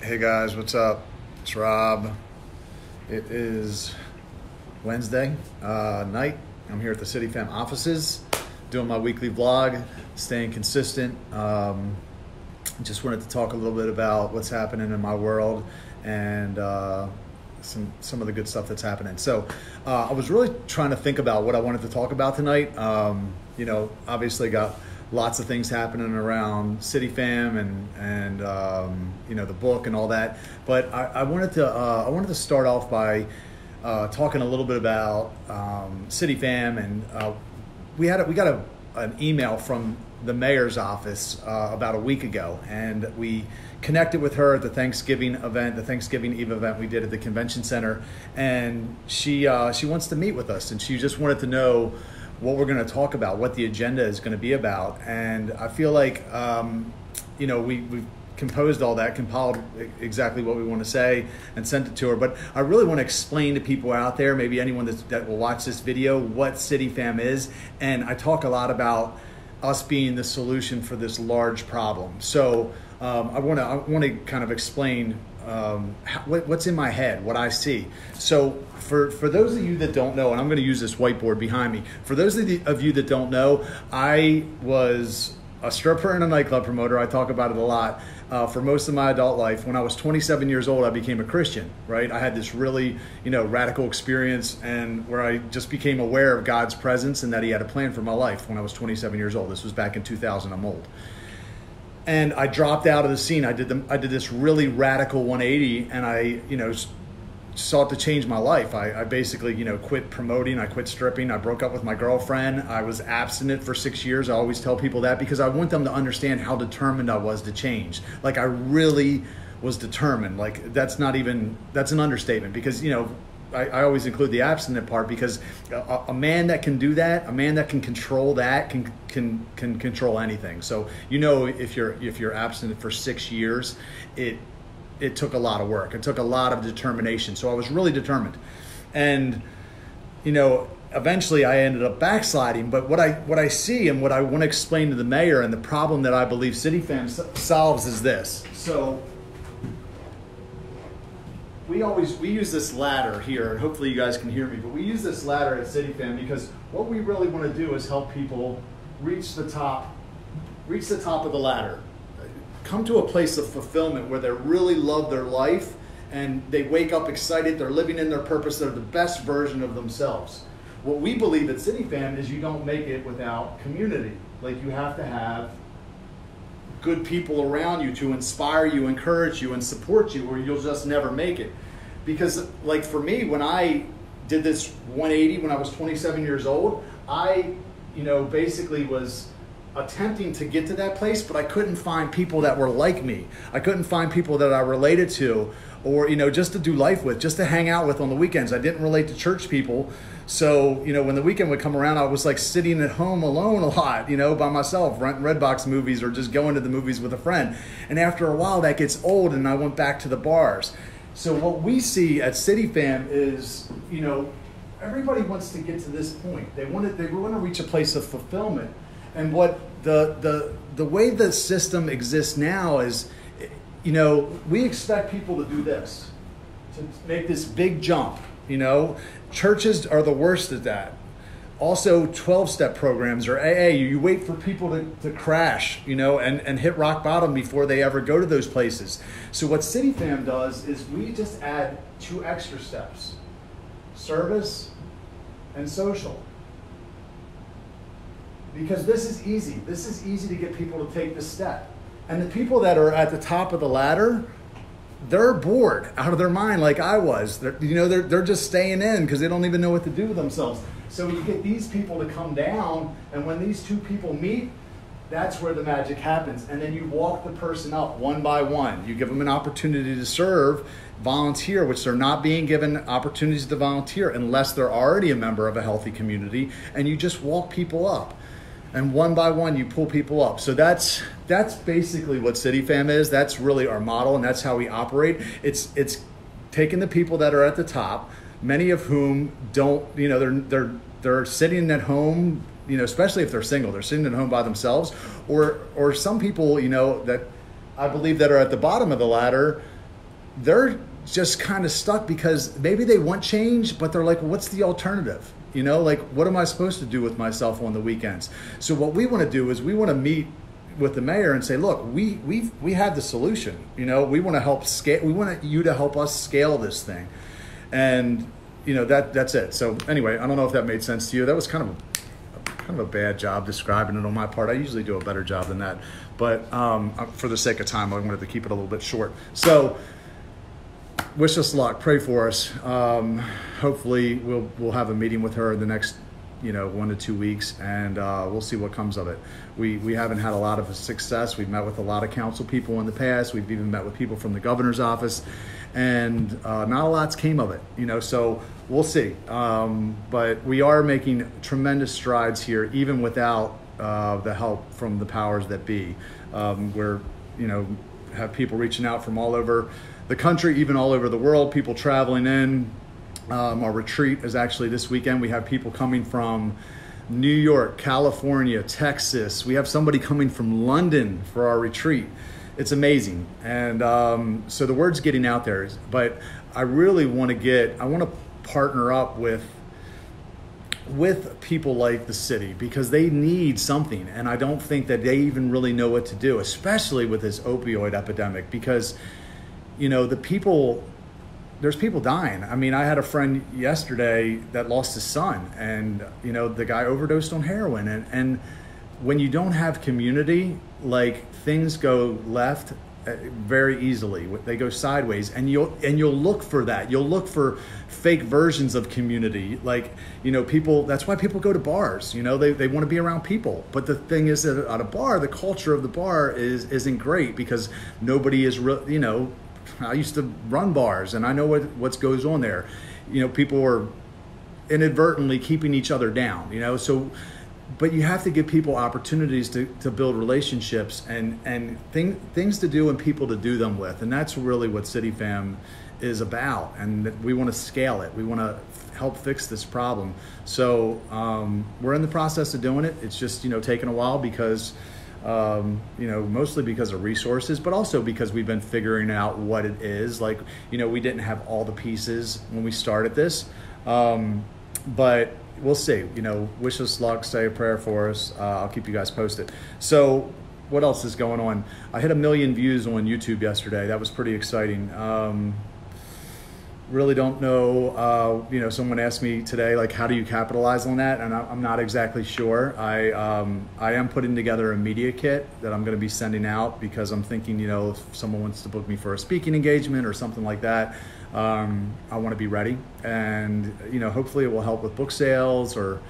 Hey guys, what's up? It's Rob. It is Wednesday night. I'm here at the City Fam offices doing my weekly vlog, staying consistent. Just wanted to talk a little bit about what's happening in my world and some of the good stuff that's happening. So I was really trying to think about what I wanted to talk about tonight. Obviously got lots of things happening around City Fam and the book and all that. But I wanted to start off by talking a little bit about City Fam, and we got an email from the mayor's office about a week ago, and we connected with her at the Thanksgiving Eve event we did at the convention center, and she wants to meet with us, and she just wanted to know what we're going to talk about, what the agenda is going to be about. And I feel like, we've composed all that, compiled exactly what we want to say and sent it to her. But I really want to explain to people out there, maybe anyone that will watch this video, what City Fam is. And I talk a lot about us being the solution for this large problem. So I want to kind of explain what's in my head, what I see. So for those of you that don't know, and I'm going to use this whiteboard behind me, for those of you that don't know, I was a stripper and a nightclub promoter. I talk about it a lot. For most of my adult life, when I was 27 years old, I became a Christian, right? I had this really, radical experience, and where I just became aware of God's presence and that He had a plan for my life when I was 27 years old. This was back in 2000. I'm old. And I dropped out of the scene. I did this really radical 180, and I, sought to change my life. I basically, quit promoting. I quit stripping. I broke up with my girlfriend. I was abstinent for 6 years. I always tell people that because I want them to understand how determined I was to change. Like, I really was determined. Like, that's an understatement, because, I always include the abstinent part, because a man that can do that, a man that can control that, can control anything. So, if you're abstinent for 6 years, it took a lot of work. It took a lot of determination. So I was really determined. And, eventually I ended up backsliding. But what I see and what I want to explain to the mayor, and the problem that I believe City Fam solves, is this. So we use this ladder here, and hopefully you guys can hear me, but we use this ladder at City Fam because what we really want to do is help people reach the top of the ladder. Come to a place of fulfillment where they really love their life and they wake up excited, they're living in their purpose, they're the best version of themselves. What we believe at City Fam is you don't make it without community. Like, you have to have good people around you to inspire you, encourage you, and support you, or you'll just never make it. Because, like, for me, when I did this 180 when I was 27 years old, I, basically was attempting to get to that place, but I couldn't find people that were like me. I couldn't find people that I related to, or, just to do life with, just to hang out with on the weekends. I didn't relate to church people. So, when the weekend would come around, I was like sitting at home alone a lot, by myself, renting Redbox movies or just going to the movies with a friend. And after a while, that gets old, and I went back to the bars. So what we see at City Fam is, everybody wants to get to this point. They want to reach a place of fulfillment. And what the way the system exists now is, we expect people to do this, to make this big jump. Churches are the worst at that. Also, 12-step programs or AA, you wait for people to crash, and hit rock bottom before they ever go to those places. So what City Fam does is we just add 2 extra steps: service and social. Because this is easy. This is easy to get people to take this step. And the people that are at the top of the ladder, they're bored out of their mind like I was. They're just staying in because they don't even know what to do with themselves. So you get these people to come down, and when these 2 people meet, that's where the magic happens. And then you walk the person up one by one. You give them an opportunity to serve, volunteer, which they're not being given opportunities to volunteer unless they're already a member of a healthy community, and you just walk people up. And one by one, you pull people up. So that's basically what City Fam is. That's really our model, and that's how we operate. It's taking the people that are at the top, many of whom don't, they're sitting at home, especially if they're single, they're sitting at home by themselves, or some people, that I believe that are at the bottom of the ladder, they're just kind of stuck because maybe they want change, but they're like, well, what's the alternative? You know, like, what am I supposed to do with myself on the weekends? So what we want to do is we want to meet with the mayor and say, look, we have the solution. You know, we want to help scale. We want you to help us scale this thing, and you know that's it. So anyway, I don't know if that made sense to you. That was kind of a bad job describing it on my part. I usually do a better job than that, but for the sake of time, I wanted to keep it a little bit short. So wish us luck. Pray for us. Hopefully, we'll have a meeting with her in the next 1 to 2 weeks, and we'll see what comes of it. We haven't had a lot of success. We've met with a lot of council people in the past. We've even met with people from the governor's office, and not a lot's came of it. So we'll see. But we are making tremendous strides here, even without the help from the powers that be. We're have people reaching out from all over the country, even all over the world. People traveling in. Our retreat is actually this weekend. We have people coming from New York, California, Texas. We have somebody coming from London for our retreat. It's amazing. And so the word's getting out there. But I really want to partner up with people like the city, because they need something. And I don't think that they even really know what to do, especially with this opioid epidemic, because, there's people dying. I mean, I had a friend yesterday that lost his son, and the guy overdosed on heroin. And when you don't have community, like, things go left very easily. They go sideways, and you'll look for that. You'll look for fake versions of community, like people. That's why people go to bars. They want to be around people. But the thing is that at a bar, the culture of the bar isn't great, because nobody is real. I used to run bars, and I know what goes on there. People are inadvertently keeping each other down. So, but you have to give people opportunities to build relationships and things to do and people to do them with, and that's really what CityFam is about. And we want to scale it. We want to help fix this problem. So we're in the process of doing it. It's just taking a while because. Mostly because of resources, but also because we've been figuring out what it is. Like, we didn't have all the pieces when we started this, but we'll see. Wish us luck, say a prayer for us. I'll keep you guys posted. So what else is going on? I hit 1 million views on YouTube yesterday. That was pretty exciting. Really don't know. Someone asked me today, like, how do you capitalize on that? And I'm not exactly sure. I am putting together a media kit that I'm going to be sending out, because I'm thinking, if someone wants to book me for a speaking engagement or something like that, I want to be ready. And, hopefully it will help with book sales or,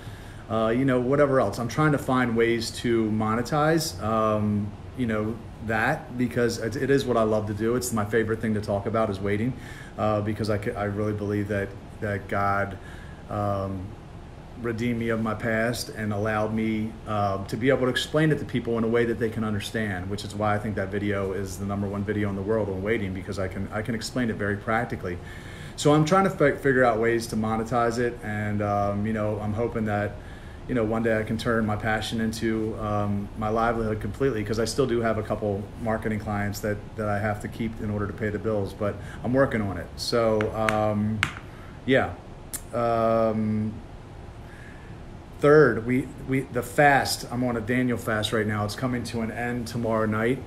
whatever else. I'm trying to find ways to monetize, that, because it is what I love to do. It's my favorite thing to talk about, is waiting, because I really believe that God redeemed me of my past and allowed me to be able to explain it to people in a way that they can understand, which is why I think that video is the #1 video in the world on waiting, because I can explain it very practically. So I'm trying to figure out ways to monetize it, and I'm hoping that one day I can turn my passion into my livelihood completely, because I still do have a couple marketing clients that I have to keep in order to pay the bills, but I'm working on it. So, yeah. Third, the fast. I'm on a Daniel fast right now. It's coming to an end tomorrow night,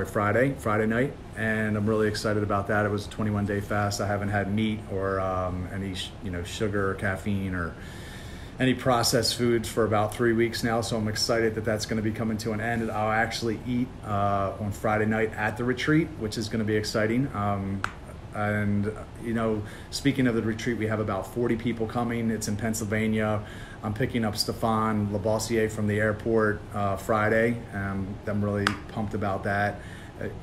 Friday night, and I'm really excited about that. It was a 21-day fast. I haven't had meat or any sugar or caffeine or any processed foods for about 3 weeks now, so I'm excited that that's going to be coming to an end. And I'll actually eat on Friday night at the retreat, which is going to be exciting. And speaking of the retreat, we have about 40 people coming. It's in Pennsylvania. I'm picking up Stefan Labossiere from the airport Friday. I'm really pumped about that.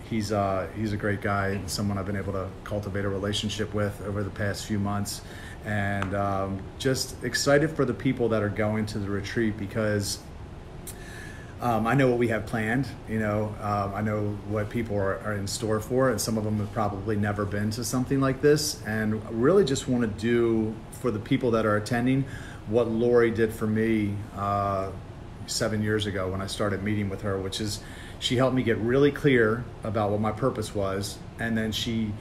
He's a great guy and someone I've been able to cultivate a relationship with over the past few months. And just excited for the people that are going to the retreat, because I know what we have planned. I know what people are in store for, and some of them have probably never been to something like this. And I really just want to do for the people that are attending what Lori did for me 7 years ago when I started meeting with her, which is she helped me get really clear about what my purpose was, and then she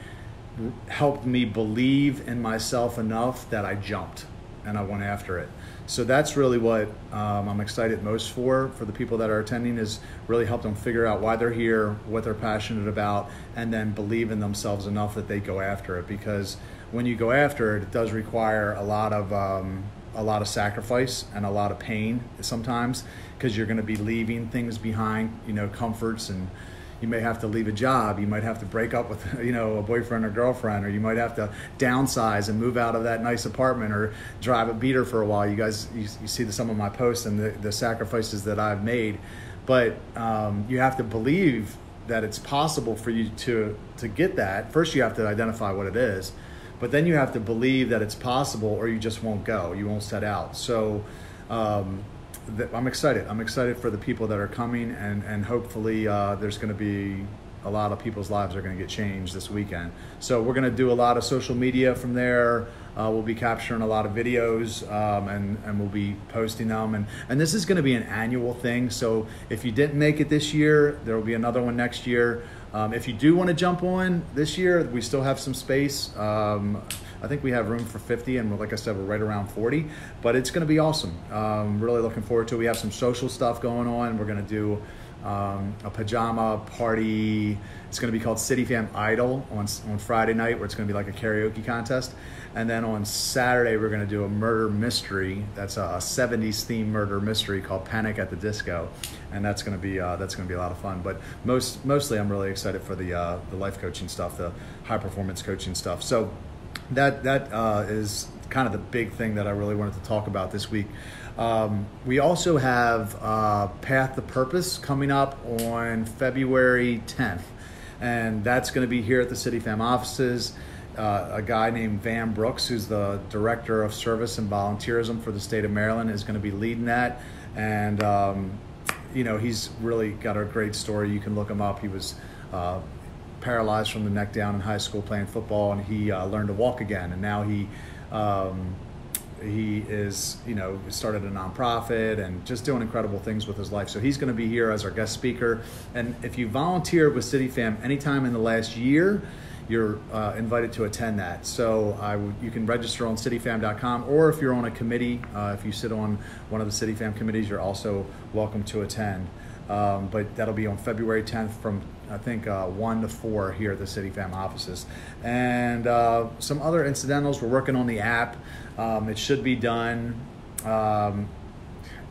helped me believe in myself enough that I jumped and I went after it. So that's really what I'm excited most for the people that are attending, is really help them figure out why they're here, what they're passionate about, and then believe in themselves enough that they go after it. Because when you go after it, it does require a lot of sacrifice and a lot of pain sometimes, because you're going to be leaving things behind, comforts, and you may have to leave a job. You might have to break up with, a boyfriend or girlfriend, or you might have to downsize and move out of that nice apartment, or drive a beater for a while. You guys, you see some of my posts and the sacrifices that I've made. But you have to believe that it's possible for you to get that. First, you have to identify what it is, but then you have to believe that it's possible, or you just won't go. You won't set out. So I'm excited. I'm excited for the people that are coming, and hopefully there's going to be a lot of people's lives are going to get changed this weekend. So we're going to do a lot of social media from there. We'll be capturing a lot of videos, and we'll be posting them. And this is going to be an annual thing. So if you didn't make it this year, there will be another one next year. If you do want to jump on this year, we still have some space. I think we have room for 50, and like I said, we're right around 40, but it's going to be awesome. Really looking forward to it. We have some social stuff going on. We're going to do a pajama party. It's going to be called City Fam Idol on Friday night, where it's going to be like a karaoke contest. And then on Saturday, we're going to do a murder mystery. That's a 70s themed murder mystery called Panic at the Disco. And that's going to be a lot of fun. But mostly I'm really excited for the life coaching stuff, the high performance coaching stuff. So that is kind of the big thing that I really wanted to talk about this week. We also have Path to Purpose coming up on February 10th. And that's going to be here at the City Fam offices. A guy named Van Brooks, who's the Director of Service and Volunteerism for the state of Maryland, is going to be leading that. And, he's really got a great story. You can look him up. He was paralyzed from the neck down in high school playing football, and he learned to walk again. And now he is, started a nonprofit and just doing incredible things with his life. So he's going to be here as our guest speaker. And if you volunteered with City Fam anytime in the last year, you're invited to attend that. So you can register on cityfam.com, or if you're on a committee, if you sit on one of the City Fam committees, you're also welcome to attend. But that'll be on February 10th from, I think, 1 to 4 here at the City Fam offices. And some other incidentals, we're working on the app. It should be done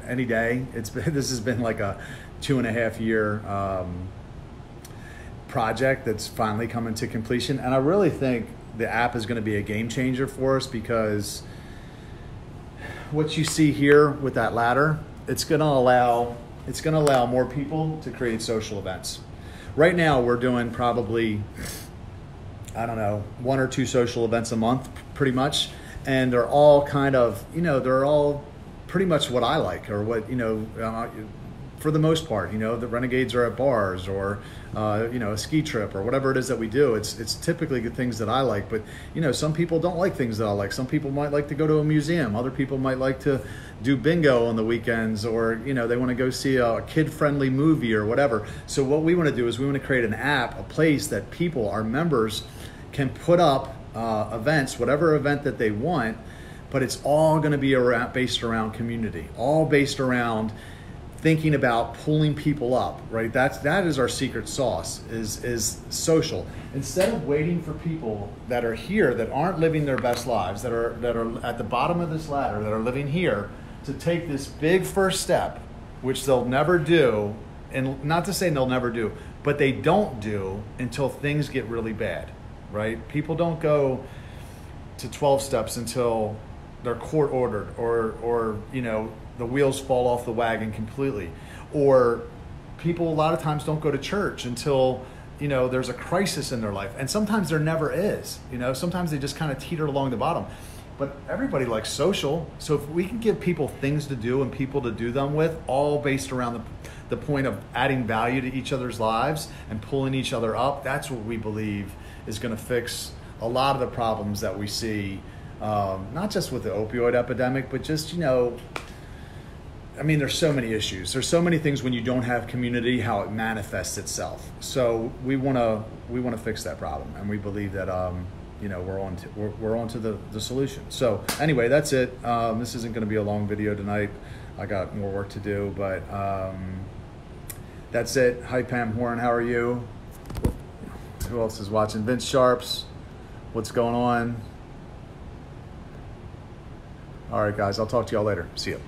any day. This has been like a 2.5 year project that's finally coming to completion. And I really think the app is going to be a game changer for us, because what you see here with that ladder, it's going to allow more people to create social events. Right now we're doing probably, 1 or 2 social events a month, pretty much. And they're all kind of, they're all pretty much what I like, or what, for the most part, the renegades are at bars, or, a ski trip, or whatever it is that we do. It's typically good things that I like, but, some people don't like things that I like. Some people might like to go to a museum. Other people might like to do bingo on the weekends, or, they want to go see a kid-friendly movie or whatever. So what we want to do is we want to create an app, a place that people, our members, can put up events, whatever event that they want, but it's all going to be based around community, all based around thinking about pulling people up, right? That is our secret sauce, is social. Instead of waiting for people that are here, that aren't living their best lives, that are at the bottom of this ladder, that are living here, to take this big first step, which they'll never do, and not to say they'll never do, but they don't do until things get really bad, right? People don't go to 12 steps until they're court ordered, or the wheels fall off the wagon completely. Or people a lot of times don't go to church until, there's a crisis in their life. And sometimes there never is, sometimes they just kind of teeter along the bottom. But everybody likes social. So if we can give people things to do and people to do them with, all based around the point of adding value to each other's lives and pulling each other up, that's what we believe is going to fix a lot of the problems that we see, not just with the opioid epidemic, but just, I mean, there's so many issues. There's so many things when you don't have community, how it manifests itself. So we want to fix that problem, and we believe that you know, we're on to the solution. So anyway, that's it. This isn't going to be a long video tonight. I got more work to do, but that's it. Hi Pam Horn, how are you? Who else is watching? Vince Sharps, what's going on? All right, guys, I'll talk to y'all later. See you.